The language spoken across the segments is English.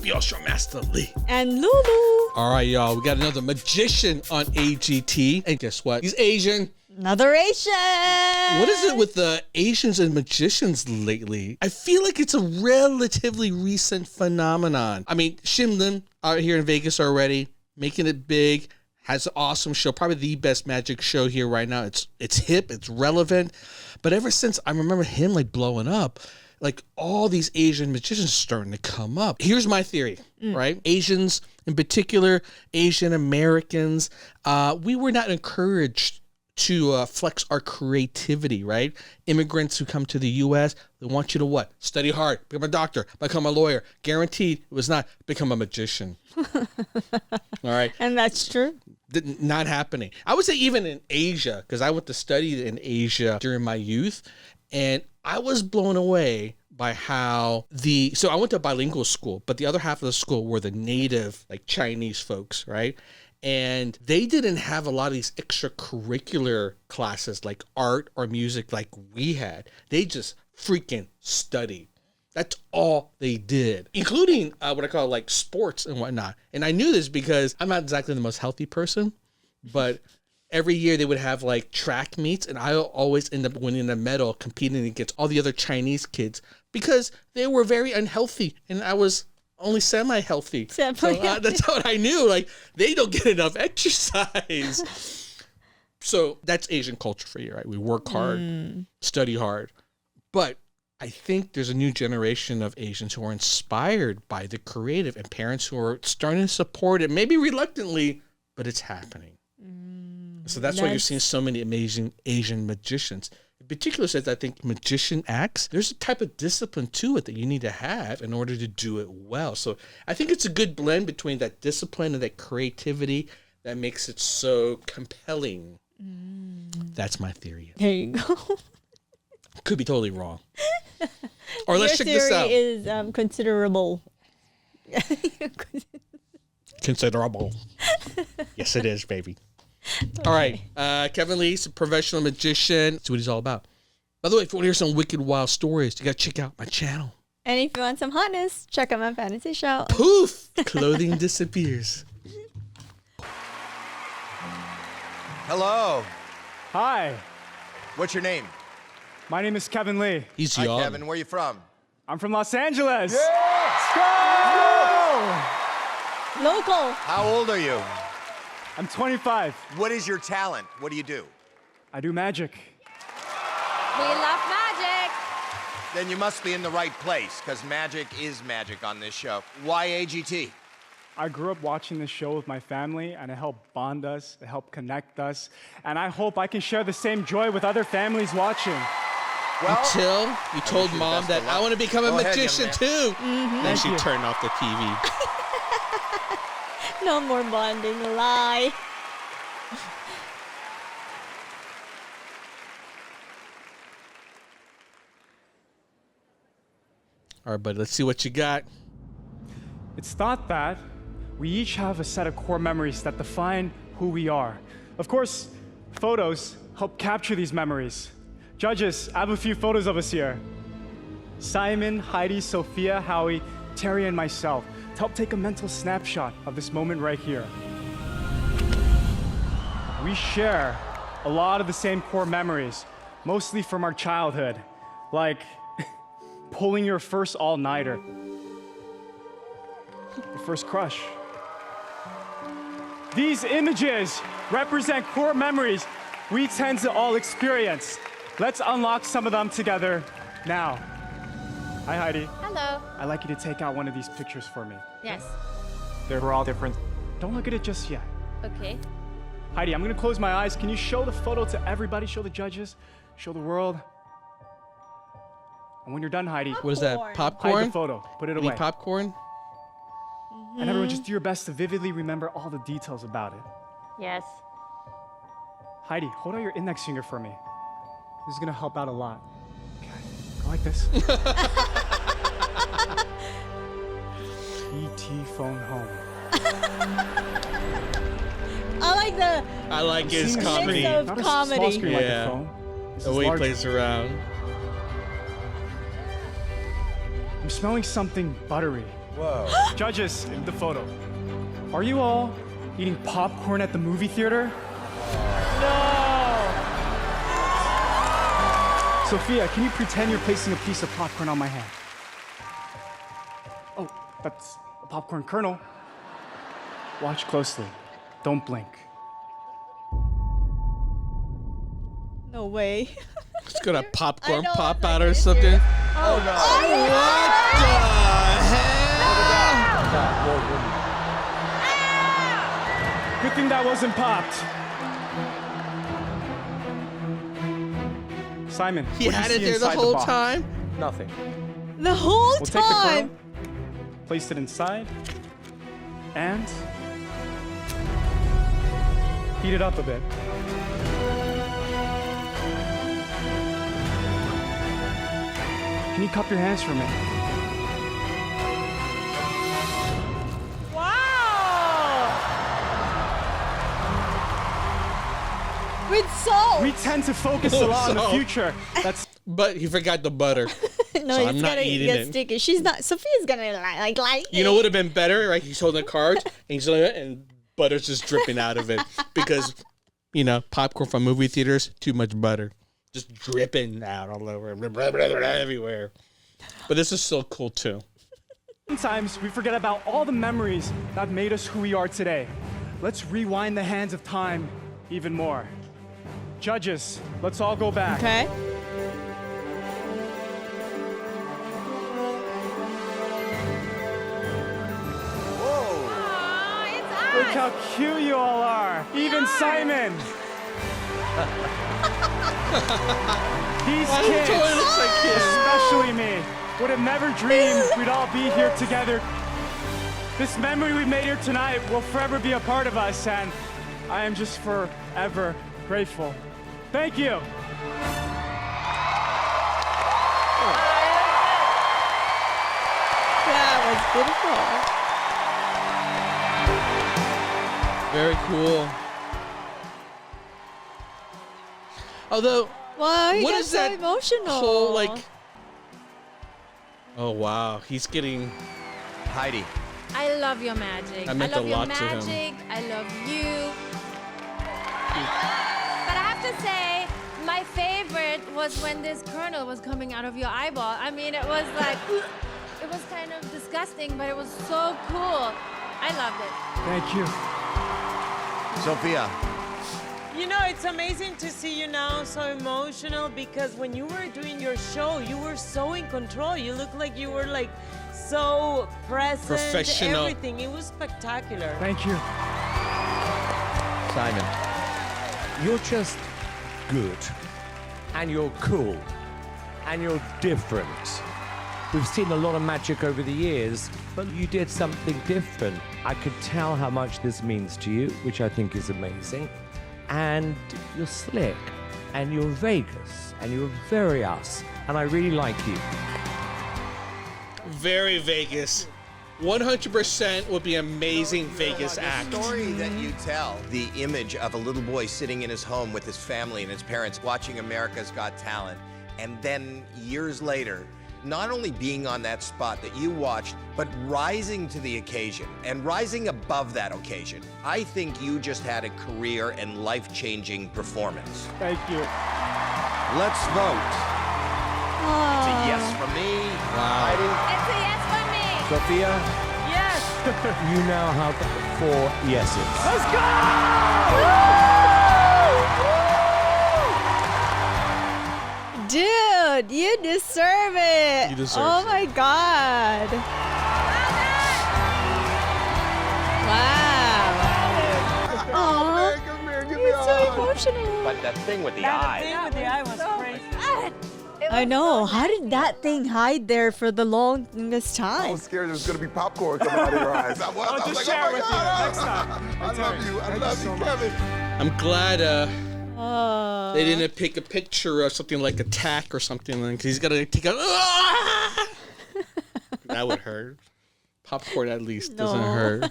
your show, Master Lee. And Lulu. All right, y'all. We got another magician on AGT. And guess what? He's Asian. Another Asian. What is it with the Asians and magicians lately? I feel like it's a relatively recent phenomenon. I mean, Shin Lim out here in Vegas already, making it big, has an awesome show, probably the best magic show here right now. It's hip, it's relevant. But ever since I remember him like blowing up, like all these Asian magicians starting to come up. Here's my theory, right? Asians, in particular, Asian Americans, we were not encouraged to flex our creativity, right? Immigrants who come to the U.S., they want you to what? Study hard, become a doctor, become a lawyer. Guaranteed it was not become a magician. All right. And that's true. Not happening. I would say even in Asia, because I went to study in Asia during my youth, and I was blown away by how so I went to a bilingual school, but the other half of the school were the native, like Chinese folks, right? And they didn't have a lot of these extracurricular classes like art or music like we had. They just freaking studied. That's all they did, including what I call like sports and whatnot. And I knew this because I'm not exactly the most healthy person, but every year they would have like track meets, and I always end up winning a medal competing against all the other Chinese kids because they were very unhealthy and I was only semi-healthy. So that's what I knew. Like, they don't get enough exercise. So that's Asian culture for you, right? We work hard, study hard. But I think there's a new generation of Asians who are inspired by the creative and parents who are starting to support it, maybe reluctantly, but it's happening. So that's why you're seeing so many amazing Asian magicians. In particular, says I think magician acts, there's a type of discipline to it that you need to have in order to do it well. So I think it's a good blend between that discipline and that creativity that makes it so compelling. That's my theory. There you go. Could be totally wrong. Or let's check this out. Your theory is considerable. Considerable. Yes, it is, baby. All right. Kevin Lee's a professional magician. That's what he's all about. By the way, if you want to hear some wicked, wild stories, you got to check out my channel. And if you want some hotness, check out my fantasy show. Poof! Clothing disappears. Hello. Hi, What's your name? my name is Kevin Lee. He's Hi, young. Kevin. Where are you from? I'm from Los Angeles. Let's Local. How old are you? I'm 25. What is your talent? What do you do? I do magic. We love magic. Then you must be in the right place, because magic is magic on this show. Why AGT? I grew up watching this show with my family, and it helped bond us, it helped connect us, and I hope I can share the same joy with other families watching. Well, Until you told you mom best that of luck. I want to become a Go ahead, magician young too. Then Thank she you. turned off the TV. No more bonding. Lie. All right, buddy, let's see what you got. It's thought that we each have a set of core memories that define who we are. Of course, photos help capture these memories. Judges, I have a few photos of us here. Simon, Heidi, Sophia, Howie, Terry, and myself to help take a mental snapshot of this moment right here. We share a lot of the same core memories, mostly from our childhood, like pulling your first all-nighter, your first crush. These images represent core memories we tend to all experience. Let's unlock some of them together now. Hi, Heidi. Hello. I'd like you to take out one of these pictures for me. Yes. We're all different. Don't look at it just yet. Okay. Heidi, I'm gonna close my eyes. Can you show the photo to everybody? Show the judges, show the world. And when you're done, Heidi, What is that? hide Popcorn? the photo. Put it You need away. popcorn? And everyone, just do your best to vividly remember all the details about it. Yes. Heidi, hold out your index finger for me. This is gonna help out a lot. Okay, go like this. ET phone home. I like his mix comedy. of Not a small comedy. screen like Yeah. a phone. This The is way he larger. plays around. I'm smelling something buttery. Whoa. Judges, the photo. Are you all eating popcorn at the movie theater? No. Sophia, can you pretend you're placing a piece of popcorn on my hand? Oh, that's a popcorn kernel. Watch closely. Don't blink. No way. It's gonna popcorn I know, pop it's out like or this something. here. Oh, no. Good thing that wasn't popped. Simon, He what do you had it see there the inside whole box? time. Nothing. The whole We'll take the time. kernel, place it inside, and heat it up a bit. Can you cup your hands for me? Wow. With salt. We tend to focus a lot on the So- future. That's But he forgot the butter. No, So it's I'm not gonna eating get it. sticky. She's not. Sophia's gonna like. You know what would have been better, right? He's holding the cards and he's holding it, and butter's just dripping out of it because, popcorn from movie theaters, too much butter, just dripping out all over, everywhere. But this is so cool too. sometimes we forget about all the memories that made us who we are today. Let's rewind the hands of time even more. Judges, let's all go back. Okay. Aw, it's Look us. how cute you all are. Even Simon. These He kids, totally looks like kids. especially me, would have never dreamed we'd all be here together. This memory we made here tonight will forever be a part of us, and I am just forever grateful. Thank you. That was beautiful. Very cool. Although, Wow, you what got is so that emotional. whole oh wow, he's getting. Heidi. I love your magic. That meant I love a your lot to him. magic. I love you. But I have to say, my favorite was when this kernel was coming out of your eyeball. I mean, it was like, it was kind of disgusting, but it was so cool. I loved it. Thank you. Sophia. You know, it's amazing to see you now so emotional because when you were doing your show, you were so in control. You looked like you were like so present. Professional. Everything. It was spectacular. Thank you. Simon. You're just good, and you're cool, and you're different. We've seen a lot of magic over the years, but you did something different. I could tell how much this means to you, which I think is amazing. And you're slick, and you're Vegas, and you're very us, and I really like you. Very Vegas. 100% would be amazing Vegas act. The story that you tell, the image of a little boy sitting in his home with his family and his parents watching America's Got Talent, and then years later, not only being on that spot that you watched, but rising to the occasion and rising above that occasion. I think you just had a career and life-changing performance. Thank you. Let's vote. It's a yes from me. Heidi. It's a yes for me. Sophia, Yes. you now have 4 yeses. Let's go! Dude, you deserve it. You deserve Oh it. my God. Wow. Aw, you're so emotional. But that thing with the Yeah, the eye. thing with the eye was crazy. I know. How did that thing hide there for the longest I time? was scared there was gonna be popcorn coming out of your eyes. I was, I'll I was just like, share oh my with you God, next time. I love you. I Thank love you you, so Kevin. I'm glad Oh. they didn't pick a picture of something like a tack or something like. He's gonna take a. Ah! That would hurt. Popcorn at least doesn't No. hurt.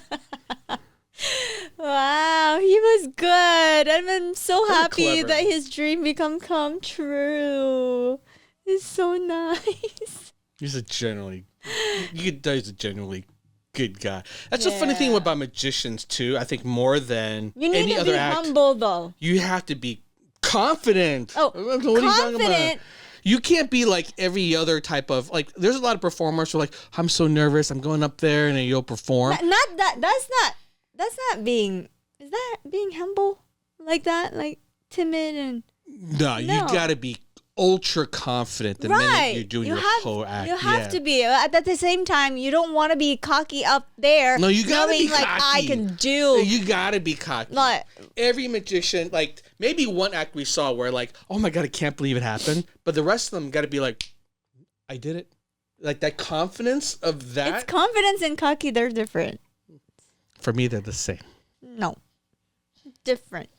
Wow, he was good. I'm so Very happy clever. that his dream come true. It's so nice. He's a generally. You could tell he's a genuinely Good God. That's the funny thing about magicians, too. I think more than You need any to other be act. humble, though. You have to be confident. Oh, What are you talking about? confident. You can't be like every other type of, like, there's a lot of performers who are like, I'm so nervous, I'm going up there, and then you'll perform. Not that. That's not being. Is that being humble like that? Like timid and. No, you got to be ultra confident the minute you're doing your whole act. You have to be. At the same time, you don't want to be cocky up there. No, you gotta be knowing, like, cocky. I can do. You gotta be cocky. Like, every magician, like maybe one act we saw where like, oh my God, I can't believe it happened. But the rest of them got to be like, I did it. Like that confidence of that. it's confidence and cocky. They're different. For me, they're the same. No, different.